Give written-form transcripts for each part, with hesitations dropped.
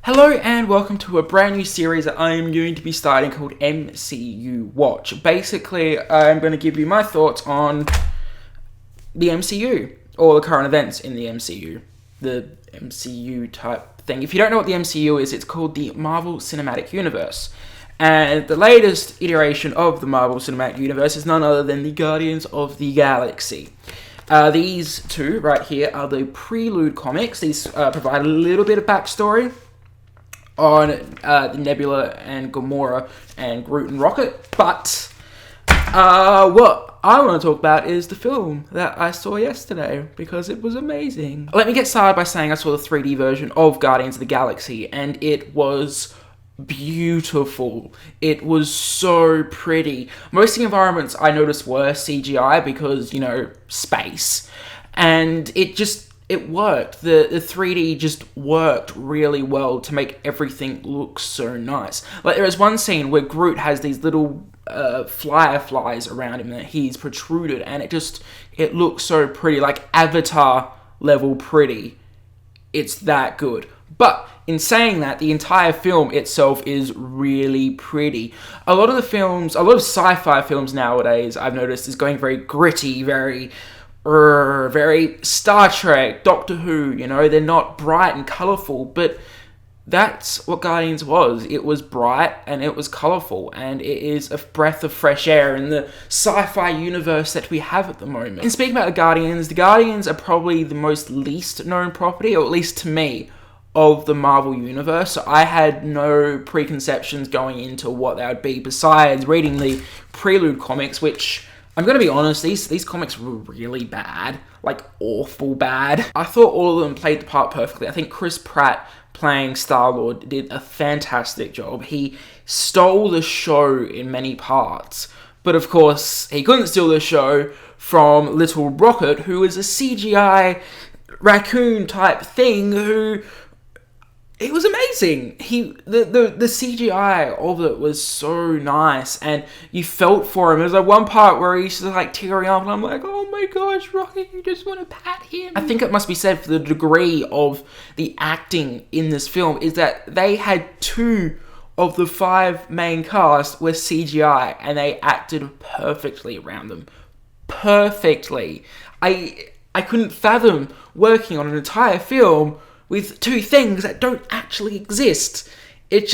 Hello and welcome to a brand new series that I am going to be starting called MCU Watch. Basically, I'm going to give you my thoughts on the MCU, or the current events in the MCU. The MCU type thing. If you don't know what the MCU is, it's called the Marvel Cinematic Universe. And the latest iteration of the Marvel Cinematic Universe is none other than the Guardians of the Galaxy. These two right here are the prelude comics. These provide a little bit of backstory on Nebula and Gamora and Groot and Rocket, but what I want to talk about is the film that I saw yesterday, because it was amazing. Let me get started by saying I saw the 3D version of Guardians of the Galaxy, and it was beautiful. It was so pretty. Most of the environments I noticed were CGI because, space, and it worked. The 3D just worked really well to make everything look so nice. Like, there is one scene where Groot has these little fireflies around him that he's protruded, and it looks so pretty, like Avatar level pretty. It's that good. But in saying that, the entire film itself is really pretty. A lot of sci-fi films nowadays, I've noticed, is going very gritty, very Star Trek, Doctor Who, they're not bright and colourful, but that's what Guardians was. It was bright and it was colourful, and it is a breath of fresh air in the sci-fi universe that we have at the moment. And speaking about the Guardians are probably the most least known property, or at least to me, of the Marvel Universe. So I had no preconceptions going into what they would be besides reading the prelude comics, which, I'm going to be honest, these comics were really bad. Like, awful bad. I thought all of them played the part perfectly. I think Chris Pratt playing Star-Lord did a fantastic job. He stole the show in many parts. But of course, he couldn't steal the show from Little Rocket, who is a CGI raccoon type thing who... It was amazing. The CGI of it was so nice, and you felt for him. There's like one part where he's just like tearing up, and I'm like, oh my gosh, Rocket, you just want to pat him. I think it must be said for the degree of the acting in this film is that they had 2 of the 5 main cast were CGI, and they acted perfectly around them. Perfectly. I couldn't fathom working on an entire film with 2 things that don't actually exist. It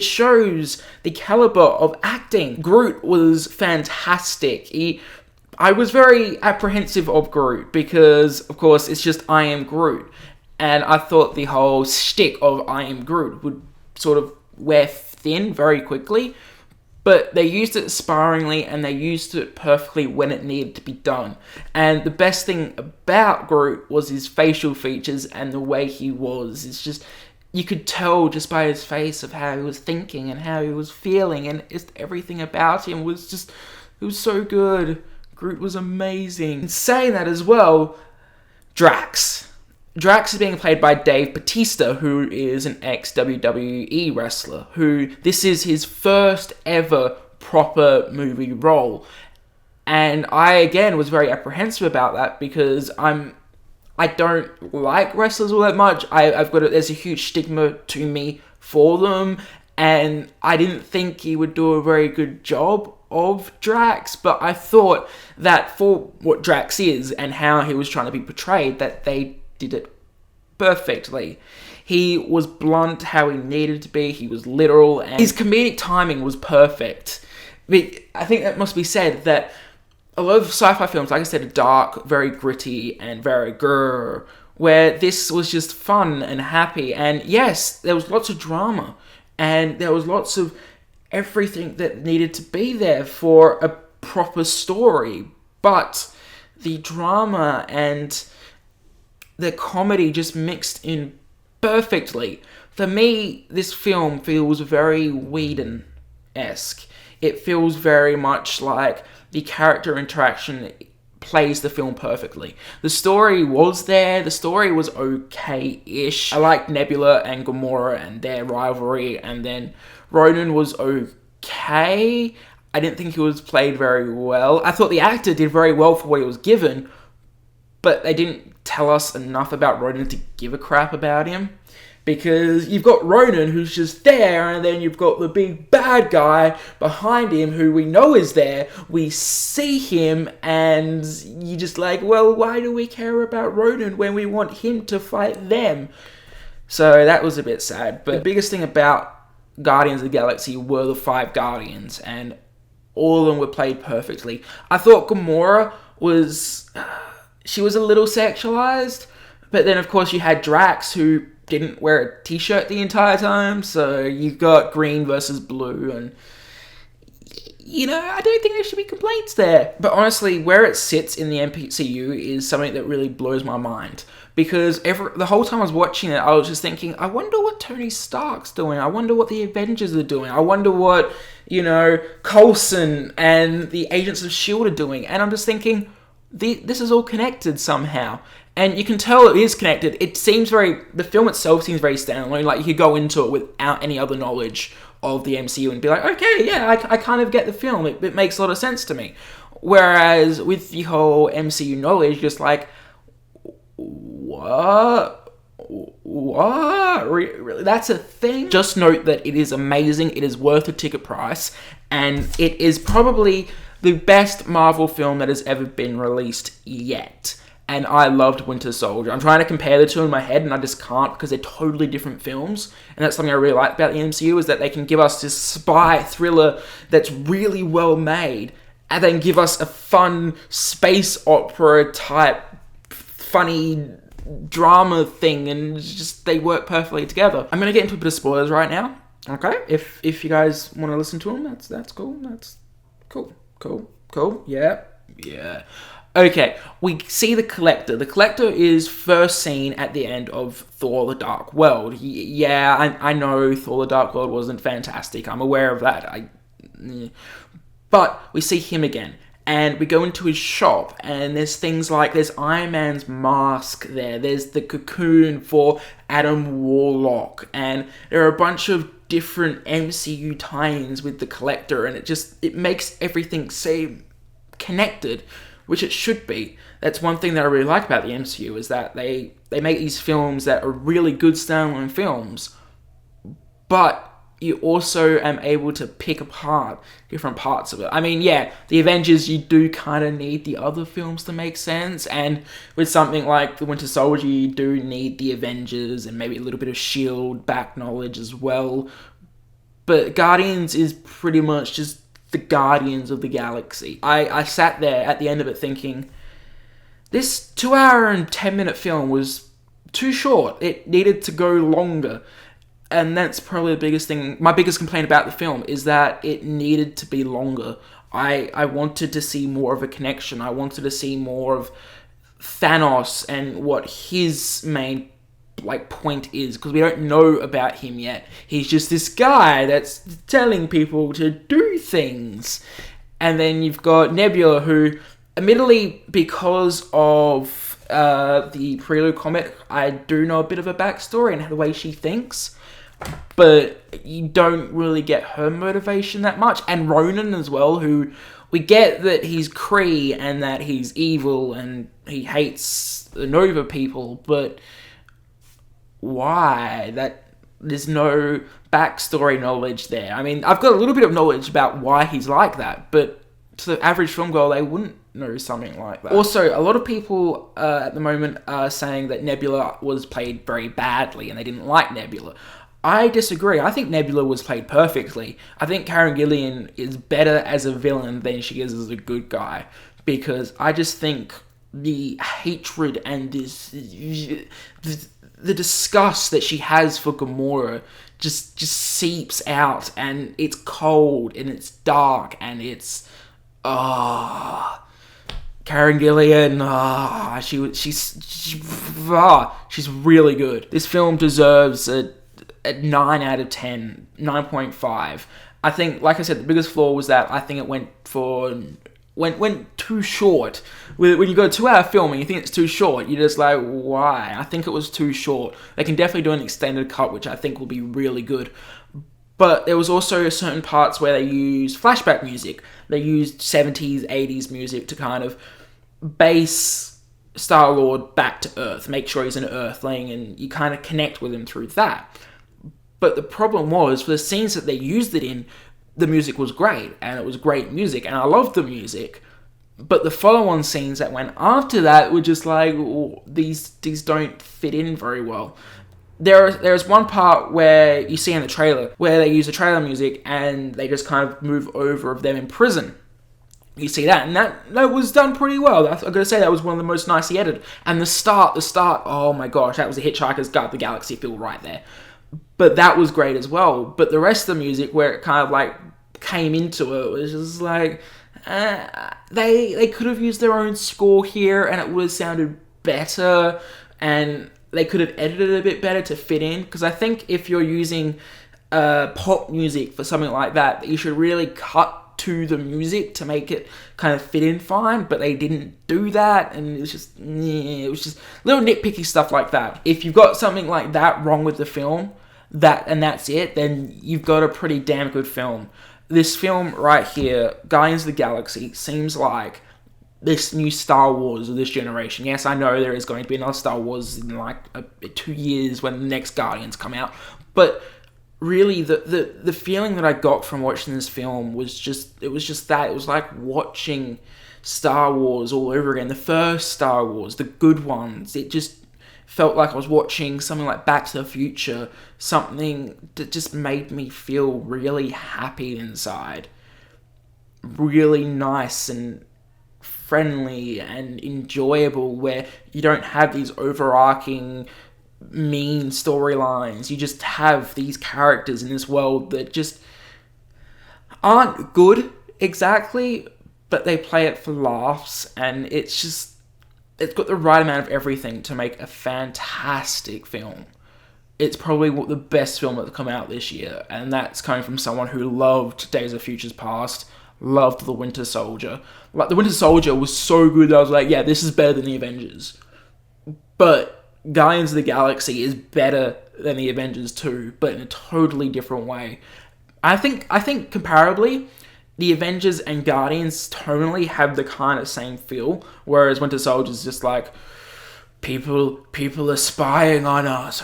shows the caliber of acting. Groot was fantastic. I was very apprehensive of Groot because, of course, it's just I am Groot. And I thought the whole shtick of I am Groot would sort of wear thin very quickly. But they used it sparingly, and they used it perfectly when it needed to be done. And the best thing about Groot was his facial features and the way he was. It's just, you could tell just by his face of how he was thinking and how he was feeling, and just everything about him was just, it was so good. Groot was amazing. And saying that as well, Drax is being played by Dave Bautista, who is an ex-WWE wrestler, this is his first ever proper movie role. And I, again, was very apprehensive about that because I don't like wrestlers all that much. There's a huge stigma to me for them, and I didn't think he would do a very good job of Drax, but I thought that for what Drax is and how he was trying to be portrayed, that they did it perfectly. He was blunt how he needed to be. He was literal, and his comedic timing was perfect. But I think that must be said that a lot of sci-fi films, like I said, are dark, very gritty, and very grrr, where this was just fun and happy. And yes, there was lots of drama, and there was lots of everything that needed to be there for a proper story. But the drama and the comedy just mixed in perfectly. For me, this film feels very Whedon-esque. It feels very much like the character interaction plays the film perfectly. The story was there. The story was okay-ish. I liked Nebula and Gamora and their rivalry, and then Ronan was okay. I didn't think he was played very well. I thought the actor did very well for what he was given, but they didn't tell us enough about Ronan to give a crap about him. because you've got Ronan who's just there, and then you've got the big bad guy behind him who we know is there. We see him, and you just like, well, why do we care about Ronan when we want him to fight them? So that was a bit sad. But the biggest thing about Guardians of the Galaxy were the 5 Guardians, and all of them were played perfectly. I thought Gamora she was a little sexualized, but then of course you had Drax, who didn't wear a t-shirt the entire time, so you've got green versus blue, and I don't think there should be complaints there. But honestly, where it sits in the MCU is something that really blows my mind. Because the whole time I was watching it, I was just thinking, I wonder what Tony Stark's doing. I wonder what the Avengers are doing. I wonder what, Coulson and the Agents of S.H.I.E.L.D. are doing. And I'm just thinking, this is all connected somehow. And you can tell it is connected. The film itself seems very standalone. Like, you could go into it without any other knowledge of the MCU and be like, okay, yeah, I kind of get the film. It makes a lot of sense to me. Whereas with the whole MCU knowledge, just like, what? Really? That's a thing? Just note that it is amazing. It is worth the ticket price. And it is probably the best Marvel film that has ever been released yet. And I loved Winter Soldier. I'm trying to compare the two in my head, and I just can't, because they're totally different films. And that's something I really like about the MCU, is that they can give us this spy thriller that's really well made, and then give us a fun space opera type funny drama thing, and just they work perfectly together. I'm gonna get into a bit of spoilers right now. Okay, if you guys want to listen to them, that's cool. That's cool. Yeah. Okay, we see the Collector. The Collector is first seen at the end of Thor: The Dark World. Yeah, I know Thor: The Dark World wasn't fantastic. I'm aware of that. But we see him again. And we go into his shop, and there's things like, there's Iron Man's mask there, there's the cocoon for Adam Warlock, and there are a bunch of different MCU tie-ins with the Collector, and it makes everything seem connected, which it should be. That's one thing that I really like about the MCU, is that they make these films that are really good standalone films, but you also am able to pick apart different parts of it. I mean, yeah, the Avengers, you do kind of need the other films to make sense, and with something like The Winter Soldier, you do need the Avengers and maybe a little bit of S.H.I.E.L.D. back knowledge as well. But Guardians is pretty much just the Guardians of the Galaxy. I sat there at the end of it thinking, this 2-hour and 10-minute film was too short. It needed to go longer. And that's probably the biggest thing. My biggest complaint about the film is that it needed to be longer. I wanted to see more of a connection. I wanted to see more of Thanos and what his main point is, because we don't know about him yet. He's just this guy that's telling people to do things. And then you've got Nebula, who, admittedly, because of the Prelude comic, I do know a bit of a backstory and the way she thinks. But you don't really get her motivation that much. And Ronan as well, who we get that he's Kree and that he's evil and he hates the Nova people, but why? There's no backstory knowledge there. I mean, I've got a little bit of knowledge about why he's like that, but to the average film goer, they wouldn't know something like that. Also, a lot of people at the moment are saying that Nebula was played very badly and they didn't like Nebula. I disagree. I think Nebula was played perfectly. I think Karen Gillan is better as a villain than she is as a good guy, because I just think the hatred and the disgust that she has for Gamora just seeps out, and it's cold and it's dark and it's Karen Gillan, she's really good. This film deserves a 9 out of 10, 9.5. I think, like I said, the biggest flaw was that I think it went too short. When you got a 2-hour film and you think it's too short, you're just like, why? I think it was too short. They can definitely do an extended cut, which I think will be really good. But there was also certain parts where they used flashback music. They used 70s, 80s music to kind of base Star-Lord back to Earth, make sure he's an Earthling, and you kind of connect with him through that. But the problem was, for the scenes that they used it in, the music was great, and it was great music, and I loved the music. But the follow-on scenes that went after that were just like, oh, these don't fit in very well. There's one part where you see in the trailer, where they use the trailer music, and they just kind of move over of them in prison. You see that, and that was done pretty well. I've got to say, that was one of the most nicely edited. And the start, oh my gosh, that was a Hitchhiker's Guide to the Galaxy feel right there. But that was great as well. But the rest of the music, where it kind of like came into it, was just like, they could have used their own score here, and it would have sounded better, and they could have edited it a bit better to fit in. Because I think if you're using pop music for something like that, you should really cut to the music to make it kind of fit in fine, but they didn't do that, and it was just little nitpicky stuff like that. If you've got something like that wrong with the film, that's it, then you've got a pretty damn good film. This film right here, Guardians of the Galaxy, seems like this new Star Wars of this generation. Yes, I know there is going to be another Star Wars in like 2 years when the next Guardians come out, but really, the feeling that I got from watching this film was just that. It was like watching Star Wars all over again. The first Star Wars, the good ones. It just felt like I was watching something like Back to the Future, something that just made me feel really happy inside. Really nice and friendly and enjoyable, where you don't have these overarching mean storylines. You just have these characters in this world that just aren't good exactly, but they play it for laughs, and it's got the right amount of everything to make a fantastic film. It's probably the best film that's come out this year, and that's coming from someone who loved Days of Futures Past, loved The Winter Soldier. Like, The Winter Soldier was so good that I was like, yeah, this is better than The Avengers. But Guardians of the Galaxy is better than the Avengers 2, but in a totally different way. I think comparably, the Avengers and Guardians tonally have the kind of same feel, whereas Winter Soldier is just like, people are spying on us.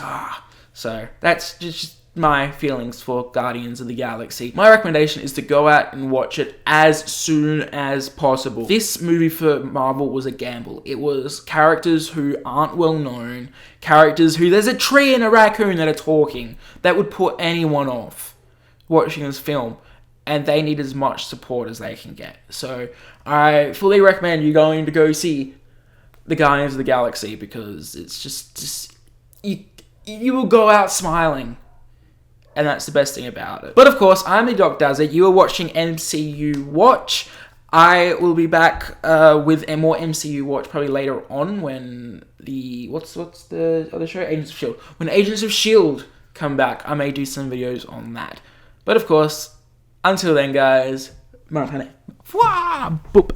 So that's just my feelings for Guardians of the Galaxy. My recommendation is to go out and watch it as soon as possible. This movie for Marvel was a gamble. It was characters who aren't well known, characters who there's a tree and a raccoon that are talking, that would put anyone off watching this film, and they need as much support as they can get. So I fully recommend you going to go see the Guardians of the Galaxy, because it's just you will go out smiling. And that's the best thing about it. But of course, I'm the Doc Does It. You are watching MCU Watch. I will be back with a more MCU Watch probably later on, when what's the other show? Agents of S.H.I.E.L.D. When Agents of S.H.I.E.L.D. come back, I may do some videos on that. But of course, until then, guys, boop.